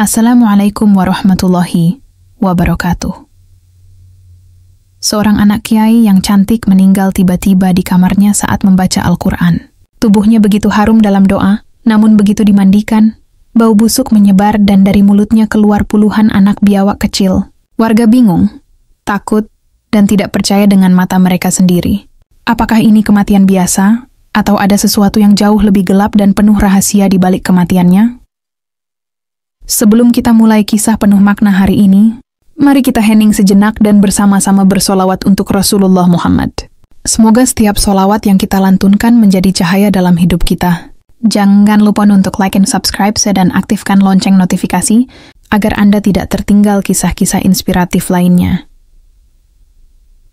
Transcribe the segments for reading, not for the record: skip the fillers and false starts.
Assalamualaikum warahmatullahi wabarakatuh. Seorang anak kiai yang cantik meninggal tiba-tiba di kamarnya saat membaca Al-Quran. Tubuhnya begitu harum dalam doa, namun begitu dimandikan, bau busuk menyebar dan dari mulutnya keluar puluhan anak biawak kecil. Warga bingung, takut, dan tidak percaya dengan mata mereka sendiri. Apakah ini kematian biasa, atau ada sesuatu yang jauh lebih gelap dan penuh rahasia di balik kematiannya? Sebelum kita mulai kisah penuh makna hari ini, mari kita hening sejenak dan bersama-sama bersolawat untuk Rasulullah Muhammad. Semoga setiap solawat yang kita lantunkan menjadi cahaya dalam hidup kita. Jangan lupa untuk like and subscribe dan aktifkan lonceng notifikasi agar Anda tidak tertinggal kisah-kisah inspiratif lainnya.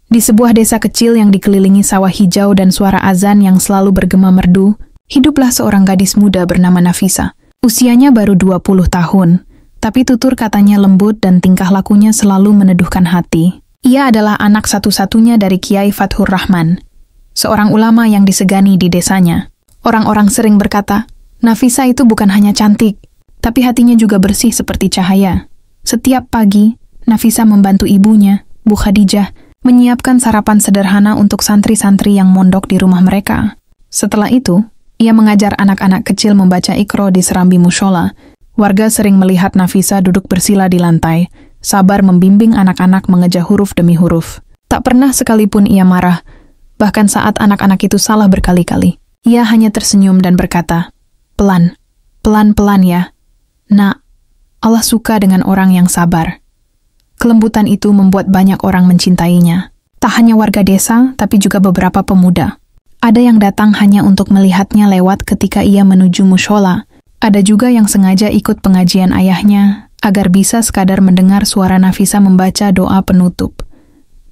Di sebuah desa kecil yang dikelilingi sawah hijau dan suara azan yang selalu bergema merdu, hiduplah seorang gadis muda bernama Nafisa. Usianya baru 20 tahun, tapi tutur katanya lembut dan tingkah lakunya selalu meneduhkan hati. Ia adalah anak satu-satunya dari Kiai Fathur Rahman, seorang ulama yang disegani di desanya. Orang-orang sering berkata, Nafisa itu bukan hanya cantik, tapi hatinya juga bersih seperti cahaya. Setiap pagi, Nafisa membantu ibunya, Bu Khadijah, menyiapkan sarapan sederhana untuk santri-santri yang mondok di rumah mereka. Setelah itu, ia mengajar anak-anak kecil membaca Iqra di serambi mushola. Warga sering melihat Nafisa duduk bersila di lantai, sabar membimbing anak-anak mengejar huruf demi huruf. Tak pernah sekalipun ia marah, bahkan saat anak-anak itu salah berkali-kali. Ia hanya tersenyum dan berkata, "Pelan, pelan-pelan ya. Nak, Allah suka dengan orang yang sabar." Kelembutan itu membuat banyak orang mencintainya. Tak hanya warga desa, tapi juga beberapa pemuda. Ada yang datang hanya untuk melihatnya lewat ketika ia menuju mushola. Ada juga yang sengaja ikut pengajian ayahnya, agar bisa sekadar mendengar suara Nafisa membaca doa penutup.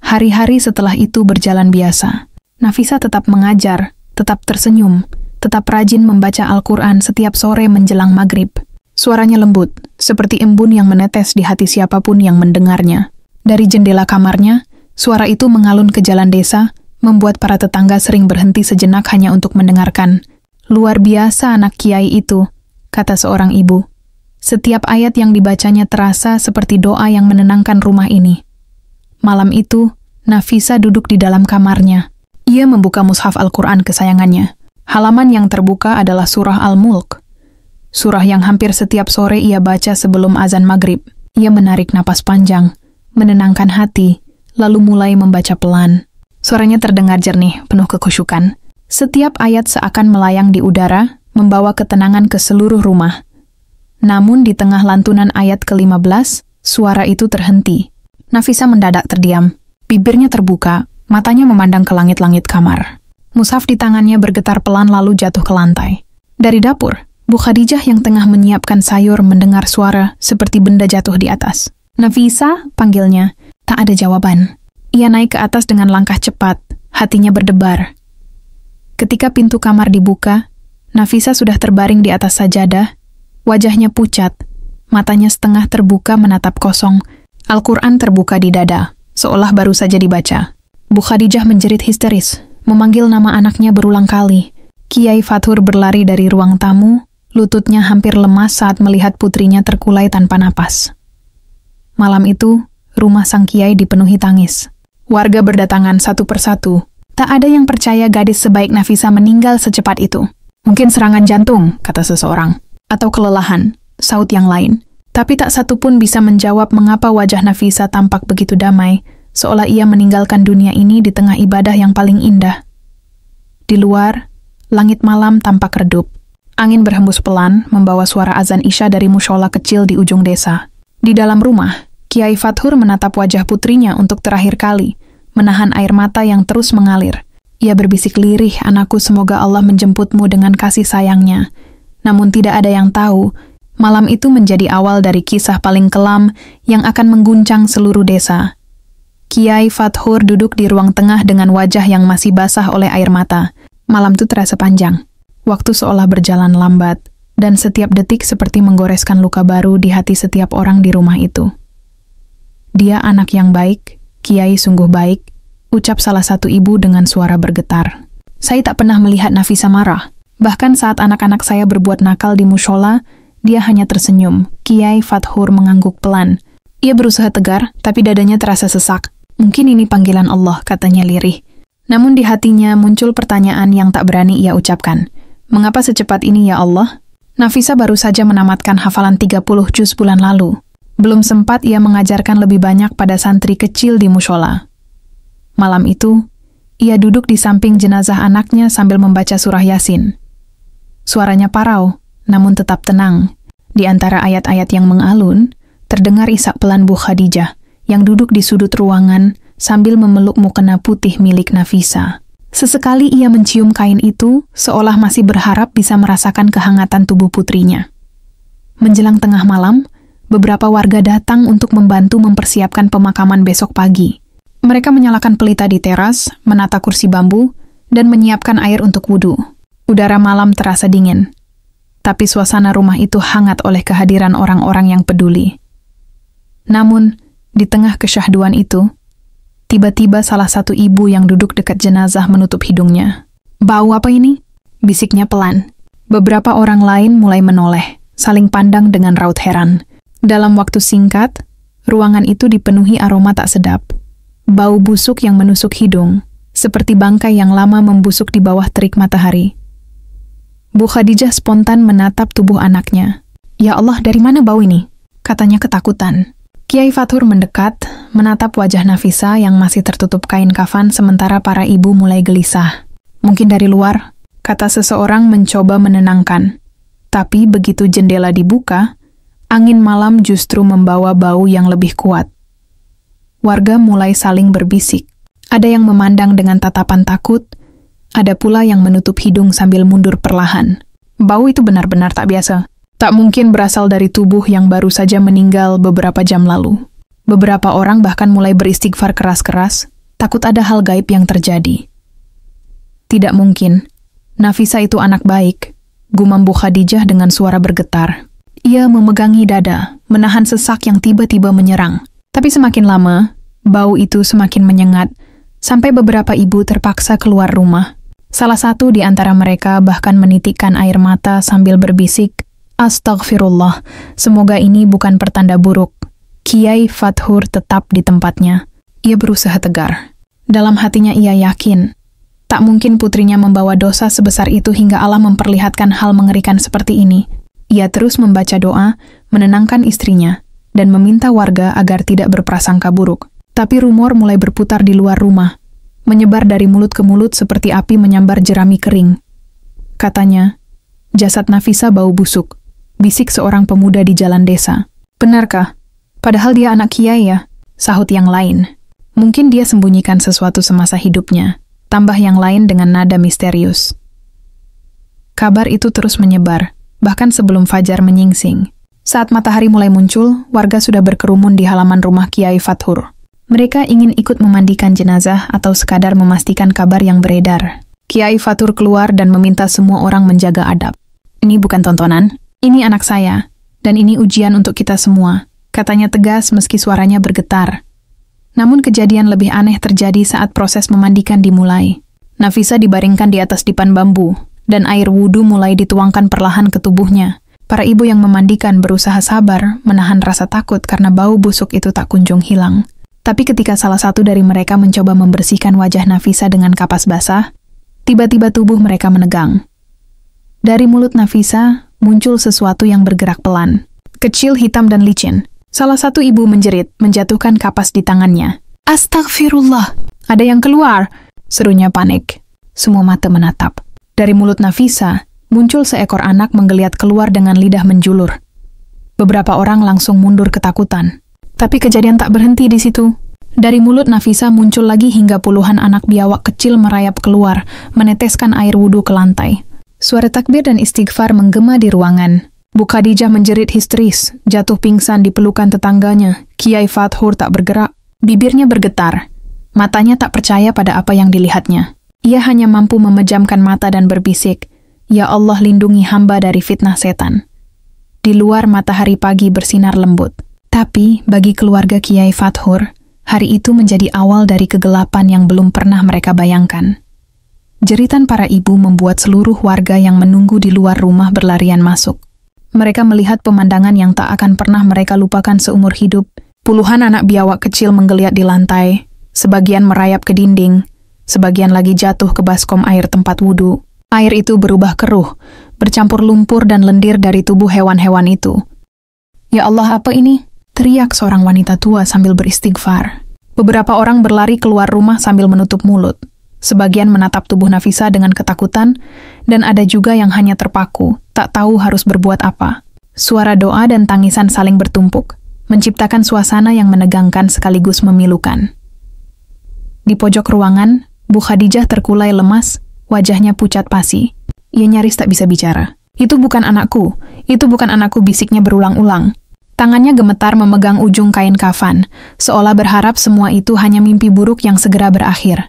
Hari-hari setelah itu berjalan biasa. Nafisa tetap mengajar, tetap tersenyum, tetap rajin membaca Al-Quran setiap sore menjelang maghrib. Suaranya lembut, seperti embun yang menetes di hati siapapun yang mendengarnya. Dari jendela kamarnya, suara itu mengalun ke jalan desa, membuat para tetangga sering berhenti sejenak hanya untuk mendengarkan. "Luar biasa anak kiai itu," kata seorang ibu. Setiap ayat yang dibacanya terasa seperti doa yang menenangkan rumah ini. Malam itu, Nafisa duduk di dalam kamarnya. Ia membuka mushaf Al-Quran kesayangannya. Halaman yang terbuka adalah surah Al-Mulk. Surah yang hampir setiap sore ia baca sebelum azan maghrib. Ia menarik napas panjang, menenangkan hati, lalu mulai membaca pelan. Suaranya terdengar jernih, penuh kekhusyukan. Setiap ayat seakan melayang di udara, membawa ketenangan ke seluruh rumah. Namun di tengah lantunan ayat ke-15, suara itu terhenti. Nafisa mendadak terdiam. Bibirnya terbuka, matanya memandang ke langit-langit kamar. Mushaf di tangannya bergetar pelan lalu jatuh ke lantai. Dari dapur, Bu Khadijah yang tengah menyiapkan sayur mendengar suara seperti benda jatuh di atas. "Nafisa," panggilnya. Tak ada jawaban. Ia naik ke atas dengan langkah cepat, hatinya berdebar. Ketika pintu kamar dibuka, Nafisa sudah terbaring di atas sajadah, wajahnya pucat, matanya setengah terbuka menatap kosong, Al-Quran terbuka di dada, seolah baru saja dibaca. Bu Khadijah menjerit histeris, memanggil nama anaknya berulang kali. Kiai Fathur berlari dari ruang tamu, lututnya hampir lemas saat melihat putrinya terkulai tanpa napas. Malam itu, rumah sang kiai dipenuhi tangis. Warga berdatangan satu persatu. Tak ada yang percaya gadis sebaik Nafisa meninggal secepat itu. "Mungkin serangan jantung," kata seseorang. "Atau kelelahan," saut yang lain. Tapi tak satu pun bisa menjawab mengapa wajah Nafisa tampak begitu damai, seolah ia meninggalkan dunia ini di tengah ibadah yang paling indah. Di luar, langit malam tampak redup. Angin berhembus pelan, membawa suara azan Isya dari mushola kecil di ujung desa. Di dalam rumah, Kiai Fathur menatap wajah putrinya untuk terakhir kali, menahan air mata yang terus mengalir. Ia berbisik lirih, "Anakku, semoga Allah menjemputmu dengan kasih sayangnya." Namun tidak ada yang tahu, malam itu menjadi awal dari kisah paling kelam yang akan mengguncang seluruh desa. Kiai Fathur duduk di ruang tengah dengan wajah yang masih basah oleh air mata. Malam itu terasa panjang. Waktu seolah berjalan lambat, dan setiap detik seperti menggoreskan luka baru di hati setiap orang di rumah itu. "Dia anak yang baik, Kiai sungguh baik," ucap salah satu ibu dengan suara bergetar. "Saya tak pernah melihat Nafisa marah. Bahkan saat anak-anak saya berbuat nakal di mushola, dia hanya tersenyum. Kiai Fathur mengangguk pelan. Ia berusaha tegar, tapi dadanya terasa sesak. Mungkin ini panggilan Allah, katanya lirih. Namun di hatinya muncul pertanyaan yang tak berani ia ucapkan. Mengapa secepat ini ya Allah? Nafisa baru saja menamatkan hafalan 30 juz bulan lalu. Belum sempat ia mengajarkan lebih banyak pada santri kecil di mushola. Malam itu, ia duduk di samping jenazah anaknya sambil membaca surah Yasin. Suaranya parau, namun tetap tenang. Di antara ayat-ayat yang mengalun, terdengar isak pelan Bu Khadijah yang duduk di sudut ruangan sambil memeluk mukena putih milik Nafisa. Sesekali ia mencium kain itu, seolah masih berharap bisa merasakan kehangatan tubuh putrinya. Menjelang tengah malam, beberapa warga datang untuk membantu mempersiapkan pemakaman besok pagi. Mereka menyalakan pelita di teras, menata kursi bambu, dan menyiapkan air untuk wudhu. Udara malam terasa dingin, tapi suasana rumah itu hangat oleh kehadiran orang-orang yang peduli. Namun, di tengah kesyahduan itu, tiba-tiba salah satu ibu yang duduk dekat jenazah menutup hidungnya. "Bau apa ini?" bisiknya pelan. Beberapa orang lain mulai menoleh, saling pandang dengan raut heran. Dalam waktu singkat, ruangan itu dipenuhi aroma tak sedap. Bau busuk yang menusuk hidung, seperti bangkai yang lama membusuk di bawah terik matahari. Bu Khadijah spontan menatap tubuh anaknya. "Ya Allah, dari mana bau ini?" katanya ketakutan. Kiai Fathur mendekat, menatap wajah Nafisa yang masih tertutup kain kafan sementara para ibu mulai gelisah. "Mungkin dari luar," kata seseorang mencoba menenangkan. Tapi begitu jendela dibuka, angin malam justru membawa bau yang lebih kuat. Warga mulai saling berbisik. Ada yang memandang dengan tatapan takut, ada pula yang menutup hidung sambil mundur perlahan. Bau itu benar-benar tak biasa. Tak mungkin berasal dari tubuh yang baru saja meninggal beberapa jam lalu. Beberapa orang bahkan mulai beristighfar keras-keras, takut ada hal gaib yang terjadi. "Tidak mungkin. Nafisa itu anak baik," gumam Bu Khadijah dengan suara bergetar. Ia memegangi dada, menahan sesak yang tiba-tiba menyerang. Tapi semakin lama, bau itu semakin menyengat, sampai beberapa ibu terpaksa keluar rumah. Salah satu di antara mereka bahkan menitikkan air mata sambil berbisik, "Astagfirullah, semoga ini bukan pertanda buruk." Kiai Fathur tetap di tempatnya. Ia berusaha tegar. Dalam hatinya ia yakin, tak mungkin putrinya membawa dosa sebesar itu hingga Allah memperlihatkan hal mengerikan seperti ini. Ia terus membaca doa, menenangkan istrinya, dan meminta warga agar tidak berprasangka buruk. Tapi rumor mulai berputar di luar rumah, menyebar dari mulut ke mulut seperti api menyambar jerami kering. Katanya, jasad Nafisa bau busuk, bisik seorang pemuda di jalan desa. "Benarkah? Padahal dia anak kiai ya," sahut yang lain. "Mungkin dia sembunyikan sesuatu semasa hidupnya," tambah yang lain dengan nada misterius. Kabar itu terus menyebar, bahkan sebelum fajar menyingsing. Saat matahari mulai muncul, warga sudah berkerumun di halaman rumah Kiai Fathur. Mereka ingin ikut memandikan jenazah atau sekadar memastikan kabar yang beredar. Kiai Fathur keluar dan meminta semua orang menjaga adab. "Ini bukan tontonan, ini anak saya, dan ini ujian untuk kita semua," katanya tegas meski suaranya bergetar. Namun kejadian lebih aneh terjadi saat proses memandikan dimulai. Nafisa dibaringkan di atas dipan bambu, dan air wudhu mulai dituangkan perlahan ke tubuhnya. Para ibu yang memandikan berusaha sabar, menahan rasa takut karena bau busuk itu tak kunjung hilang. Tapi ketika salah satu dari mereka mencoba membersihkan wajah Nafisa dengan kapas basah, tiba-tiba tubuh mereka menegang. Dari mulut Nafisa muncul sesuatu yang bergerak pelan, kecil, hitam, dan licin. Salah satu ibu menjerit, menjatuhkan kapas di tangannya. "Astagfirullah, ada yang keluar!" serunya panik. Semua mata menatap. Dari mulut Nafisa, muncul seekor anak menggeliat keluar dengan lidah menjulur. Beberapa orang langsung mundur ketakutan. Tapi kejadian tak berhenti di situ. Dari mulut Nafisa muncul lagi hingga puluhan anak biawak kecil merayap keluar, meneteskan air wudhu ke lantai. Suara takbir dan istighfar menggema di ruangan. Bu Khadijah menjerit histeris, jatuh pingsan di pelukan tetangganya. Kiai Fathur tak bergerak, bibirnya bergetar. Matanya tak percaya pada apa yang dilihatnya. Ia hanya mampu memejamkan mata dan berbisik, "Ya Allah, lindungi hamba dari fitnah setan." Di luar matahari pagi bersinar lembut. Tapi bagi keluarga Kiai Fathur, hari itu menjadi awal dari kegelapan yang belum pernah mereka bayangkan. Jeritan para ibu membuat seluruh warga yang menunggu di luar rumah berlarian masuk. Mereka melihat pemandangan yang tak akan pernah mereka lupakan seumur hidup. Puluhan anak biawak kecil menggeliat di lantai, sebagian merayap ke dinding, sebagian lagi jatuh ke baskom air tempat wudhu. Air itu berubah keruh, bercampur lumpur dan lendir dari tubuh hewan-hewan itu. "Ya Allah, apa ini?" teriak seorang wanita tua sambil beristighfar. Beberapa orang berlari keluar rumah sambil menutup mulut. Sebagian menatap tubuh Nafisa dengan ketakutan, dan ada juga yang hanya terpaku, tak tahu harus berbuat apa. Suara doa dan tangisan saling bertumpuk, menciptakan suasana yang menegangkan sekaligus memilukan. Di pojok ruangan, Bu Khadijah terkulai lemas, wajahnya pucat pasi. Ia nyaris tak bisa bicara. "Itu bukan anakku, itu bukan anakku," bisiknya berulang-ulang. Tangannya gemetar memegang ujung kain kafan, seolah berharap semua itu hanya mimpi buruk yang segera berakhir.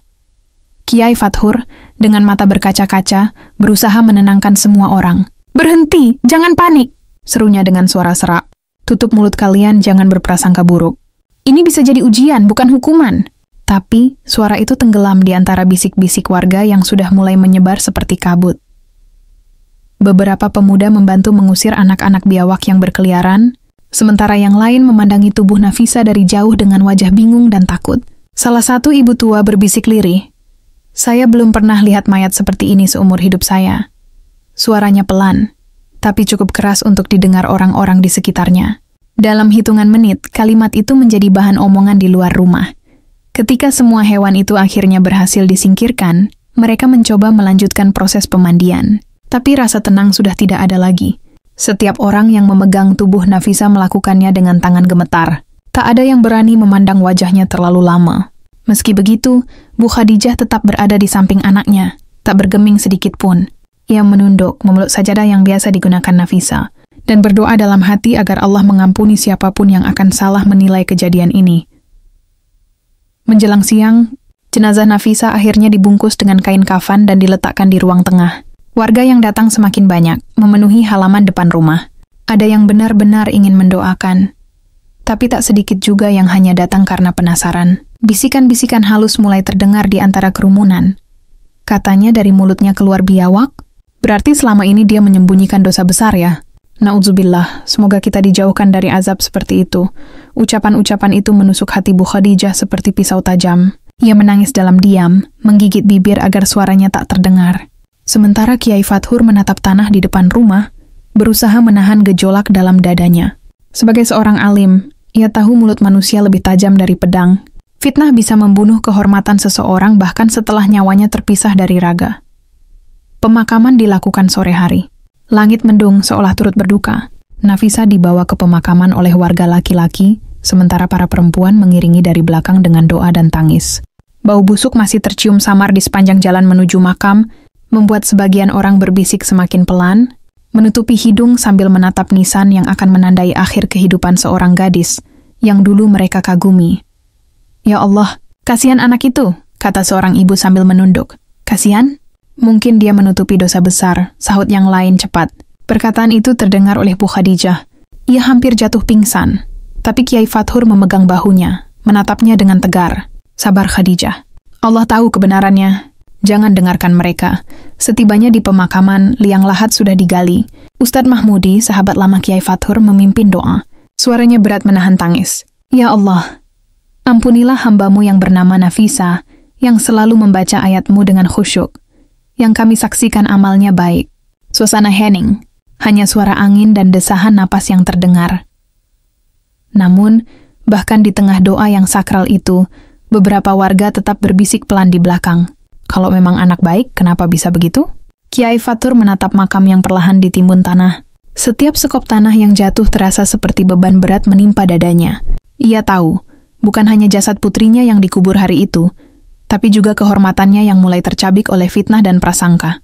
Kiai Fathur, dengan mata berkaca-kaca, berusaha menenangkan semua orang. "Berhenti, jangan panik," serunya dengan suara serak. "Tutup mulut kalian, jangan berprasangka buruk. Ini bisa jadi ujian, bukan hukuman." Tapi, suara itu tenggelam di antara bisik-bisik warga yang sudah mulai menyebar seperti kabut. Beberapa pemuda membantu mengusir anak-anak biawak yang berkeliaran, sementara yang lain memandangi tubuh Nafisa dari jauh dengan wajah bingung dan takut. Salah satu ibu tua berbisik lirih, "Saya belum pernah lihat mayat seperti ini seumur hidup saya." Suaranya pelan, tapi cukup keras untuk didengar orang-orang di sekitarnya. Dalam hitungan menit, kalimat itu menjadi bahan omongan di luar rumah. Ketika semua hewan itu akhirnya berhasil disingkirkan, mereka mencoba melanjutkan proses pemandian. Tapi rasa tenang sudah tidak ada lagi. Setiap orang yang memegang tubuh Nafisa melakukannya dengan tangan gemetar. Tak ada yang berani memandang wajahnya terlalu lama. Meski begitu, Bu Khadijah tetap berada di samping anaknya, tak bergeming sedikit pun. Ia menunduk, memeluk sajadah yang biasa digunakan Nafisa, dan berdoa dalam hati agar Allah mengampuni siapapun yang akan salah menilai kejadian ini. Menjelang siang, jenazah Nafisa akhirnya dibungkus dengan kain kafan dan diletakkan di ruang tengah. Warga yang datang semakin banyak, memenuhi halaman depan rumah. Ada yang benar-benar ingin mendoakan, tapi tak sedikit juga yang hanya datang karena penasaran. Bisikan-bisikan halus mulai terdengar di antara kerumunan. Katanya dari mulutnya keluar biawak, berarti selama ini dia menyembunyikan dosa besar ya. Na'udzubillah, semoga kita dijauhkan dari azab seperti itu. Ucapan-ucapan itu menusuk hati Bu Khadijah seperti pisau tajam. Ia menangis dalam diam, menggigit bibir agar suaranya tak terdengar. Sementara Kiai Fathur menatap tanah di depan rumah, berusaha menahan gejolak dalam dadanya. Sebagai seorang alim, ia tahu mulut manusia lebih tajam dari pedang. Fitnah bisa membunuh kehormatan seseorang bahkan setelah nyawanya terpisah dari raga. Pemakaman dilakukan sore hari. Langit mendung seolah turut berduka. Nafisa dibawa ke pemakaman oleh warga laki-laki, sementara para perempuan mengiringi dari belakang dengan doa dan tangis. Bau busuk masih tercium samar di sepanjang jalan menuju makam, membuat sebagian orang berbisik semakin pelan, menutupi hidung sambil menatap nisan yang akan menandai akhir kehidupan seorang gadis yang dulu mereka kagumi. "Ya Allah, kasihan anak itu," kata seorang ibu sambil menunduk. "Kasihan? Mungkin dia menutupi dosa besar," sahut yang lain cepat. Perkataan itu terdengar oleh Bu Khadijah. Ia hampir jatuh pingsan, tapi Kiai Fathur memegang bahunya, menatapnya dengan tegar. "Sabar Khadijah, Allah tahu kebenarannya. Jangan dengarkan mereka." Setibanya di pemakaman, liang lahat sudah digali. Ustadz Mahmudi, sahabat lama Kiai Fathur, memimpin doa. Suaranya berat menahan tangis. "Ya Allah, ampunilah hambamu yang bernama Nafisa, yang selalu membaca ayatmu dengan khusyuk, yang kami saksikan amalnya baik." Suasana hening, hanya suara angin dan desahan napas yang terdengar. Namun, bahkan di tengah doa yang sakral itu, beberapa warga tetap berbisik pelan di belakang. "Kalau memang anak baik, kenapa bisa begitu?" Kiai Fathur menatap makam yang perlahan ditimbun tanah. Setiap sekop tanah yang jatuh terasa seperti beban berat menimpa dadanya. Ia tahu, bukan hanya jasad putrinya yang dikubur hari itu, tapi juga kehormatannya yang mulai tercabik oleh fitnah dan prasangka.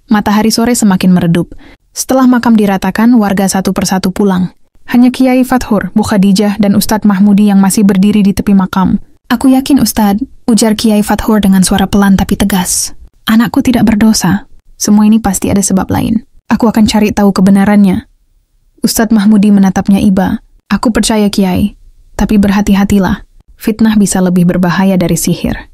Matahari sore semakin meredup. Setelah makam diratakan, warga satu persatu pulang. Hanya Kiai Fathur, Bu Khadijah, dan Ustadz Mahmudi yang masih berdiri di tepi makam. "Aku yakin, Ustadz," ujar Kiai Fathur dengan suara pelan tapi tegas. "Anakku tidak berdosa. Semua ini pasti ada sebab lain. Aku akan cari tahu kebenarannya." Ustadz Mahmudi menatapnya iba. "Aku percaya Kiai, tapi berhati-hatilah. Fitnah bisa lebih berbahaya dari sihir."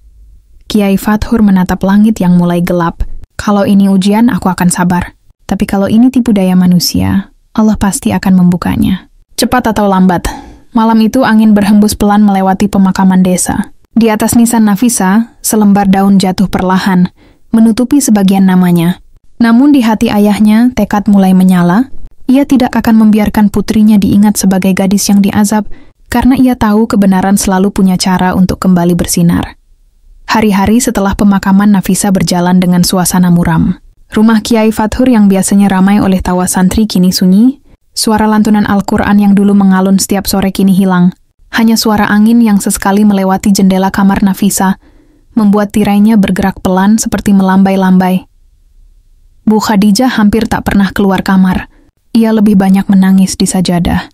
Kiai Fathur menatap langit yang mulai gelap. "Kalau ini ujian, aku akan sabar. Tapi kalau ini tipu daya manusia, Allah pasti akan membukanya. Cepat atau lambat, malam itu angin berhembus pelan melewati pemakaman desa. Di atas nisan Nafisa, selembar daun jatuh perlahan, menutupi sebagian namanya. Namun di hati ayahnya, tekad mulai menyala. Ia tidak akan membiarkan putrinya diingat sebagai gadis yang diazab, karena ia tahu kebenaran selalu punya cara untuk kembali bersinar. Hari-hari setelah pemakaman Nafisa berjalan dengan suasana muram. Rumah Kiai Fathur yang biasanya ramai oleh tawa santri kini sunyi. Suara lantunan Al-Quran yang dulu mengalun setiap sore kini hilang. Hanya suara angin yang sesekali melewati jendela kamar Nafisa, membuat tirainya bergerak pelan seperti melambai-lambai. Bu Khadijah hampir tak pernah keluar kamar. Ia lebih banyak menangis di sajadah,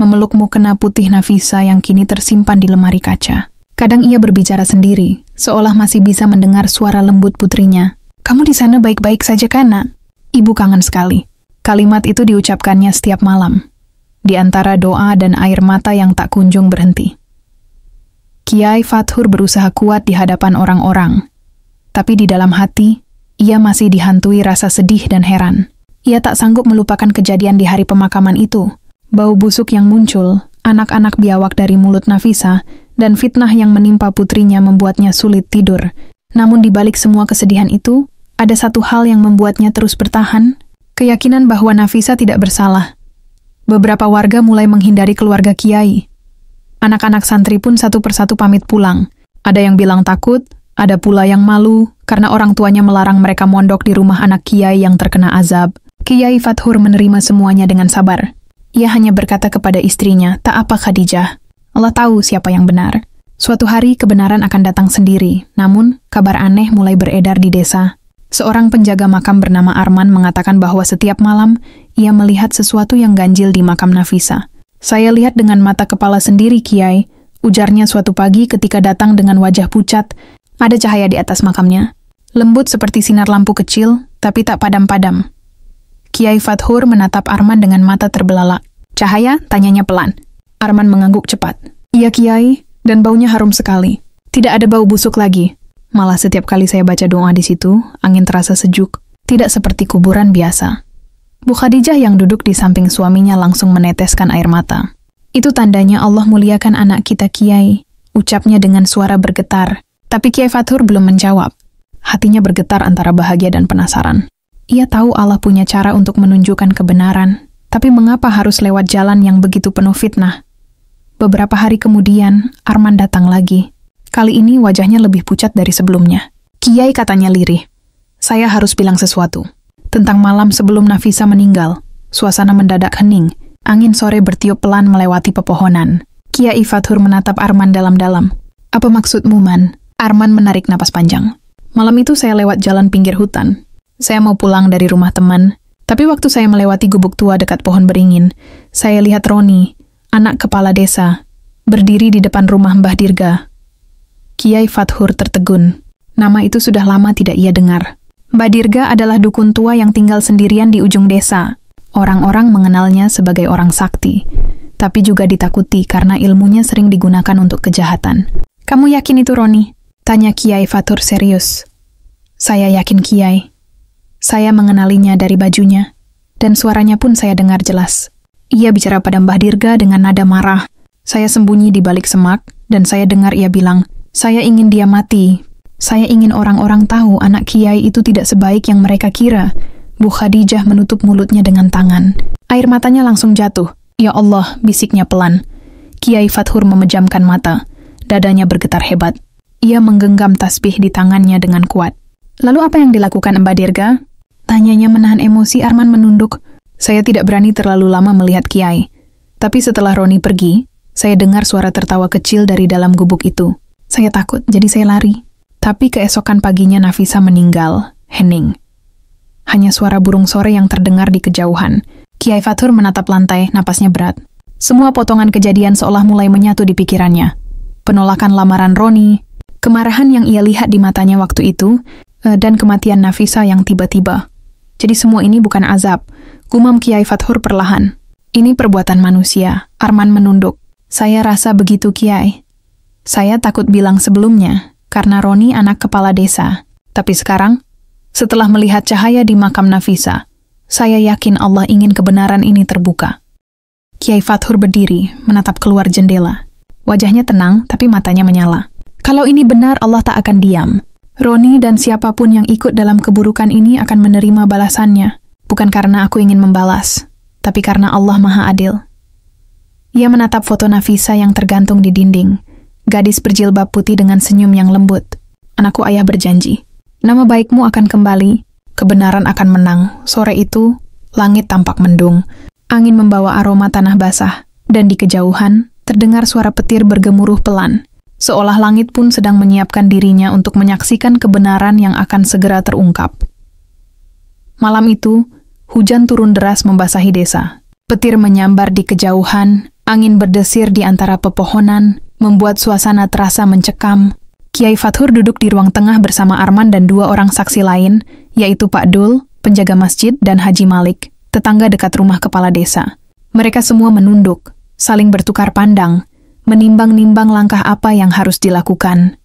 memeluk mukena putih Nafisa yang kini tersimpan di lemari kaca. Kadang ia berbicara sendiri, seolah masih bisa mendengar suara lembut putrinya. "Kamu di sana baik-baik saja kan, Nak? Ibu kangen sekali." Kalimat itu diucapkannya setiap malam, di antara doa dan air mata yang tak kunjung berhenti. Kiai Fathur berusaha kuat di hadapan orang-orang, tapi di dalam hati, ia masih dihantui rasa sedih dan heran. Ia tak sanggup melupakan kejadian di hari pemakaman itu. Bau busuk yang muncul, anak-anak biawak dari mulut Nafisa, dan fitnah yang menimpa putrinya membuatnya sulit tidur. Namun di balik semua kesedihan itu, ada satu hal yang membuatnya terus bertahan, keyakinan bahwa Nafisa tidak bersalah. Beberapa warga mulai menghindari keluarga Kiai. Anak-anak santri pun satu persatu pamit pulang. Ada yang bilang takut, ada pula yang malu, karena orang tuanya melarang mereka mondok di rumah anak Kiai yang terkena azab. Kiai Fathur menerima semuanya dengan sabar. Ia hanya berkata kepada istrinya, "Tak apa Khadijah, Allah tahu siapa yang benar. Suatu hari kebenaran akan datang sendiri." Namun, kabar aneh mulai beredar di desa. Seorang penjaga makam bernama Arman mengatakan bahwa setiap malam, ia melihat sesuatu yang ganjil di makam Nafisa. "Saya lihat dengan mata kepala sendiri, Kiai," ujarnya suatu pagi ketika datang dengan wajah pucat. Ada cahaya di atas makamnya, lembut seperti sinar lampu kecil, tapi tak padam-padam. Kiai Fathur menatap Arman dengan mata terbelalak. "Cahaya?" tanyanya pelan. Arman mengangguk cepat. "Iya, Kiai, dan baunya harum sekali. Tidak ada bau busuk lagi. Malah setiap kali saya baca doa di situ, angin terasa sejuk, tidak seperti kuburan biasa." Bu Khadijah yang duduk di samping suaminya langsung meneteskan air mata. "Itu tandanya Allah muliakan anak kita, Kiai," ucapnya dengan suara bergetar. Tapi Kiai Fathur belum menjawab. Hatinya bergetar antara bahagia dan penasaran. Ia tahu Allah punya cara untuk menunjukkan kebenaran, tapi mengapa harus lewat jalan yang begitu penuh fitnah? Beberapa hari kemudian, Arman datang lagi. Kali ini wajahnya lebih pucat dari sebelumnya. "Kiai," katanya lirih, "saya harus bilang sesuatu. Tentang malam sebelum Nafisa meninggal, suasana mendadak hening. Angin sore bertiup pelan melewati pepohonan." Kiai Fathur menatap Arman dalam-dalam. "Apa maksudmu, Man?" Arman menarik napas panjang. "Malam itu saya lewat jalan pinggir hutan. Saya mau pulang dari rumah teman, tapi waktu saya melewati gubuk tua dekat pohon beringin, saya lihat Roni, anak kepala desa, berdiri di depan rumah Mbah Dirga." Kiai Fathur tertegun. Nama itu sudah lama tidak ia dengar. Mbah Dirga adalah dukun tua yang tinggal sendirian di ujung desa. Orang-orang mengenalnya sebagai orang sakti, tapi juga ditakuti karena ilmunya sering digunakan untuk kejahatan. "Kamu yakin itu Roni?" tanya Kiai Fathur serius. "Saya yakin, Kiai. Saya mengenalinya dari bajunya, dan suaranya pun saya dengar jelas. Ia bicara pada Mbah Dirga dengan nada marah. Saya sembunyi di balik semak, dan saya dengar ia bilang, 'Saya ingin dia mati. Saya ingin orang-orang tahu anak Kiai itu tidak sebaik yang mereka kira.'" Bu Khadijah menutup mulutnya dengan tangan. Air matanya langsung jatuh. "Ya Allah," bisiknya pelan. Kiai Fathur memejamkan mata. Dadanya bergetar hebat. Ia menggenggam tasbih di tangannya dengan kuat. "Lalu apa yang dilakukan Mbak Dirga?" tanyanya menahan emosi. Arman menunduk. "Saya tidak berani terlalu lama melihat Kiai. Tapi setelah Roni pergi, saya dengar suara tertawa kecil dari dalam gubuk itu. Saya takut, jadi saya lari. Tapi keesokan paginya Nafisa meninggal, hening. Hanya suara burung sore yang terdengar di kejauhan." Kiai Fathur menatap lantai, napasnya berat. Semua potongan kejadian seolah mulai menyatu di pikirannya. Penolakan lamaran Roni, kemarahan yang ia lihat di matanya waktu itu, dan kematian Nafisa yang tiba-tiba. Jadi semua ini bukan azab, gumam Kiai Fathur perlahan. "Ini perbuatan manusia." Arman menunduk. "Saya rasa begitu, Kiai. Saya takut bilang sebelumnya, karena Roni anak kepala desa. Tapi sekarang, setelah melihat cahaya di makam Nafisa, Saya yakin Allah ingin kebenaran ini terbuka. Kiai Fathur berdiri, menatap keluar jendela. Wajahnya tenang, tapi matanya menyala. Kalau ini benar, Allah tak akan diam. Roni dan siapapun yang ikut dalam keburukan ini akan menerima balasannya. Bukan karena aku ingin membalas, tapi karena Allah Maha Adil. Ia menatap foto Nafisa yang tergantung di dinding. Gadis berjilbab putih dengan senyum yang lembut. Anakku, ayah berjanji. Nama baikmu akan kembali. Kebenaran akan menang. Sore itu, langit tampak mendung. Angin membawa aroma tanah basah. Dan di kejauhan, terdengar suara petir bergemuruh pelan. Seolah langit pun sedang menyiapkan dirinya untuk menyaksikan kebenaran yang akan segera terungkap. Malam itu, hujan turun deras membasahi desa. Petir menyambar di kejauhan, angin berdesir di antara pepohonan, membuat suasana terasa mencekam. Kiai Fathur duduk di ruang tengah bersama Arman dan dua orang saksi lain, yaitu Pak Dul, penjaga masjid, dan Haji Malik, tetangga dekat rumah kepala desa. Mereka semua menunduk, saling bertukar pandang, menimbang-nimbang langkah apa yang harus dilakukan.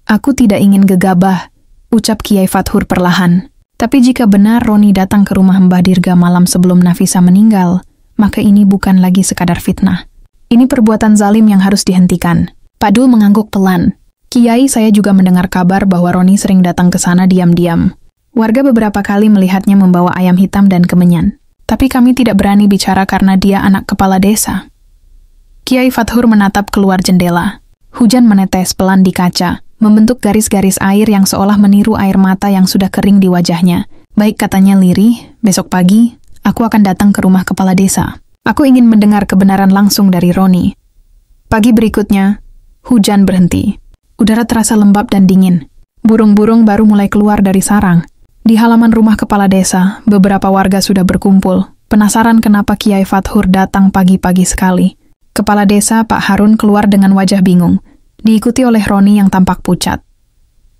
Aku tidak ingin gegabah, ucap Kiai Fathur perlahan. Tapi jika benar Roni datang ke rumah Mbah Dirga malam sebelum Nafisa meninggal, maka ini bukan lagi sekadar fitnah. Ini perbuatan zalim yang harus dihentikan. Pak Dul mengangguk pelan. Kiai, saya juga mendengar kabar bahwa Roni sering datang ke sana diam-diam. Warga beberapa kali melihatnya membawa ayam hitam dan kemenyan. Tapi kami tidak berani bicara karena dia anak kepala desa. Kiai Fathur menatap keluar jendela. Hujan menetes pelan di kaca, membentuk garis-garis air yang seolah meniru air mata yang sudah kering di wajahnya. Baik, katanya lirih, besok pagi, aku akan datang ke rumah kepala desa. Aku ingin mendengar kebenaran langsung dari Roni. Pagi berikutnya, hujan berhenti. Udara terasa lembab dan dingin. Burung-burung baru mulai keluar dari sarang. Di halaman rumah kepala desa, beberapa warga sudah berkumpul. Penasaran kenapa Kiai Fathur datang pagi-pagi sekali. Kepala desa Pak Harun keluar dengan wajah bingung, diikuti oleh Roni yang tampak pucat.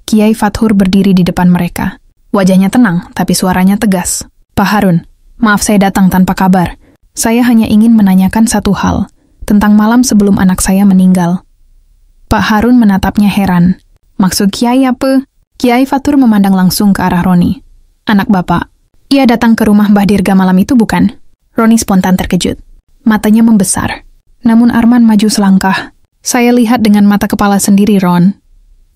Kiai Fathur berdiri di depan mereka. Wajahnya tenang, tapi suaranya tegas. Pak Harun, maaf saya datang tanpa kabar. Saya hanya ingin menanyakan satu hal, tentang malam sebelum anak saya meninggal. Pak Harun menatapnya heran. Maksud Kiai apa? Kiai Fathur memandang langsung ke arah Roni. Anak bapak, ia datang ke rumah Mbah Dirga malam itu bukan? Roni spontan terkejut. Matanya membesar. Namun Arman maju selangkah. Saya lihat dengan mata kepala sendiri, Ron.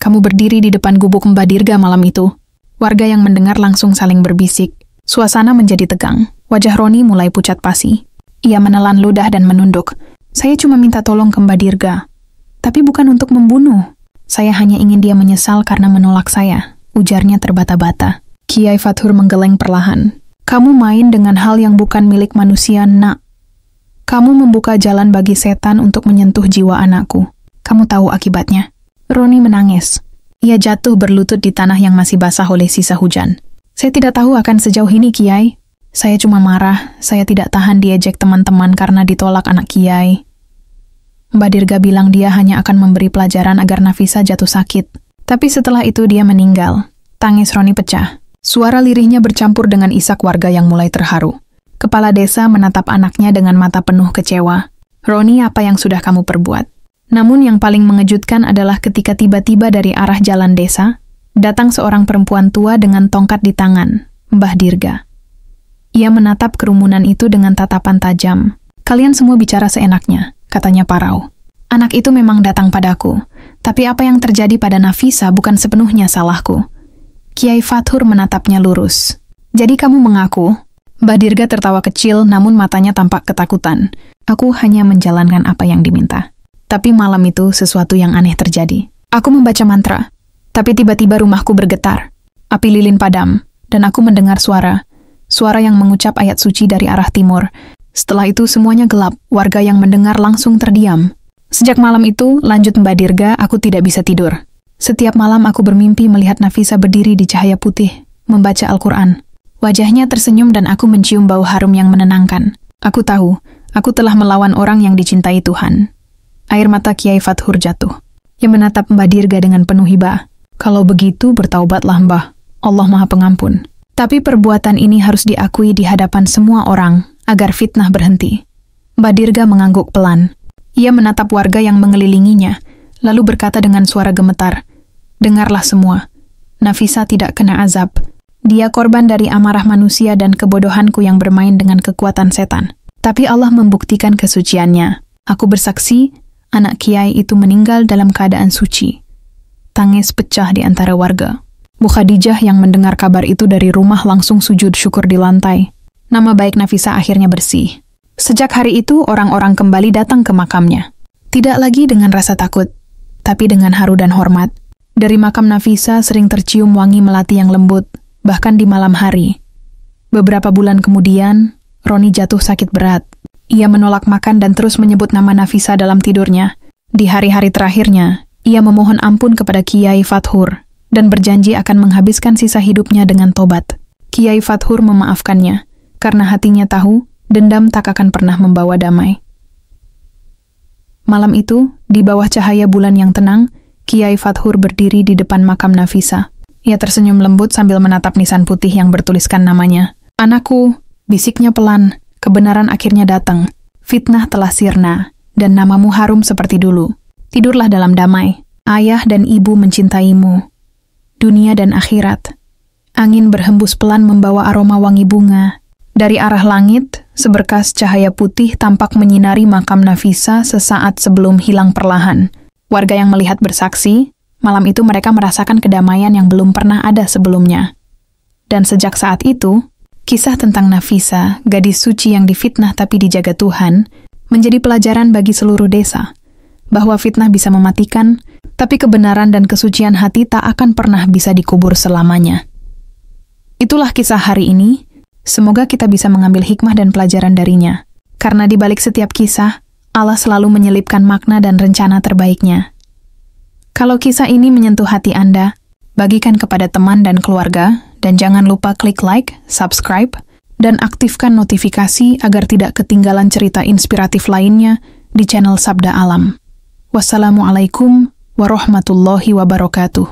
Kamu berdiri di depan gubuk Mbah Dirga malam itu. Warga yang mendengar langsung saling berbisik. Suasana menjadi tegang. Wajah Roni mulai pucat pasi. Ia menelan ludah dan menunduk. Saya cuma minta tolong ke Mbah Dirga. Tapi bukan untuk membunuh. Saya hanya ingin dia menyesal karena menolak saya, ujarnya terbata-bata. Kiai Fathur menggeleng perlahan. Kamu main dengan hal yang bukan milik manusia, nak. Kamu membuka jalan bagi setan untuk menyentuh jiwa anakku. Kamu tahu akibatnya. Roni menangis. Ia jatuh berlutut di tanah yang masih basah oleh sisa hujan. Saya tidak tahu akan sejauh ini, Kiai. Saya cuma marah, saya tidak tahan diejek teman-teman karena ditolak anak Kiai. Mbah Dirga bilang dia hanya akan memberi pelajaran agar Nafisa jatuh sakit. Tapi setelah itu dia meninggal. Tangis Roni pecah. Suara lirihnya bercampur dengan isak warga yang mulai terharu. Kepala desa menatap anaknya dengan mata penuh kecewa. Roni, apa yang sudah kamu perbuat? Namun yang paling mengejutkan adalah ketika tiba-tiba dari arah jalan desa, datang seorang perempuan tua dengan tongkat di tangan, Mbah Dirga. Ia menatap kerumunan itu dengan tatapan tajam. Kalian semua bicara seenaknya, katanya parau. Anak itu memang datang padaku, tapi apa yang terjadi pada Nafisa bukan sepenuhnya salahku. Kiai Fathur menatapnya lurus. Jadi kamu mengaku? Mbah Dirga tertawa kecil namun matanya tampak ketakutan. Aku hanya menjalankan apa yang diminta. Tapi malam itu sesuatu yang aneh terjadi. Aku membaca mantra, tapi tiba-tiba rumahku bergetar. Api lilin padam, dan aku mendengar suara yang mengucap ayat suci dari arah timur. Setelah itu semuanya gelap, warga yang mendengar langsung terdiam. Sejak malam itu, lanjut Mbah Dirga, aku tidak bisa tidur. Setiap malam aku bermimpi melihat Nafisa berdiri di cahaya putih, membaca Al-Quran. Wajahnya tersenyum dan aku mencium bau harum yang menenangkan. Aku tahu, aku telah melawan orang yang dicintai Tuhan. Air mata Kiai Fathur jatuh. Ia menatap Mbah Dirga dengan penuh hibah. Kalau begitu, bertaubatlah Mbah. Allah Maha Pengampun. Tapi perbuatan ini harus diakui di hadapan semua orang, agar fitnah berhenti. Mbah Dirga mengangguk pelan. Ia menatap warga yang mengelilinginya, lalu berkata dengan suara gemetar, "Dengarlah semua. Nafisa tidak kena azab. Dia korban dari amarah manusia dan kebodohanku yang bermain dengan kekuatan setan. Tapi Allah membuktikan kesuciannya. Aku bersaksi, anak kiai itu meninggal dalam keadaan suci. Tangis pecah di antara warga. Bu Khadijah yang mendengar kabar itu dari rumah langsung sujud syukur di lantai. Nama baik Nafisa akhirnya bersih. Sejak hari itu, orang-orang kembali datang ke makamnya. Tidak lagi dengan rasa takut, tapi dengan haru dan hormat. Dari makam Nafisa sering tercium wangi melati yang lembut, bahkan di malam hari. Beberapa bulan kemudian, Roni jatuh sakit berat. Ia menolak makan dan terus menyebut nama Nafisa dalam tidurnya. Di hari-hari terakhirnya, ia memohon ampun kepada Kiai Fathur dan berjanji akan menghabiskan sisa hidupnya dengan tobat. Kiai Fathur memaafkannya, karena hatinya tahu dendam tak akan pernah membawa damai. Malam itu, di bawah cahaya bulan yang tenang, Kiai Fathur berdiri di depan makam Nafisa. Ia tersenyum lembut sambil menatap nisan putih yang bertuliskan namanya. "Anakku," bisiknya pelan, "kebenaran akhirnya datang. Fitnah telah sirna, dan namamu harum seperti dulu. Tidurlah dalam damai. Ayah dan ibu mencintaimu. Dunia dan akhirat." Angin berhembus pelan membawa aroma wangi bunga. Dari arah langit, seberkas cahaya putih tampak menyinari makam Nafisa sesaat sebelum hilang perlahan. Warga yang melihat bersaksi, malam itu mereka merasakan kedamaian yang belum pernah ada sebelumnya. Dan sejak saat itu, kisah tentang Nafisa, gadis suci yang difitnah tapi dijaga Tuhan, menjadi pelajaran bagi seluruh desa, bahwa fitnah bisa mematikan, tapi kebenaran dan kesucian hati tak akan pernah bisa dikubur selamanya. Itulah kisah hari ini. Semoga kita bisa mengambil hikmah dan pelajaran darinya. Karena di balik setiap kisah, Allah selalu menyelipkan makna dan rencana terbaiknya. Kalau kisah ini menyentuh hati Anda, bagikan kepada teman dan keluarga, dan jangan lupa klik like, subscribe, dan aktifkan notifikasi agar tidak ketinggalan cerita inspiratif lainnya di channel Sabda Alam. Wassalamualaikum warahmatullahi wabarakatuh.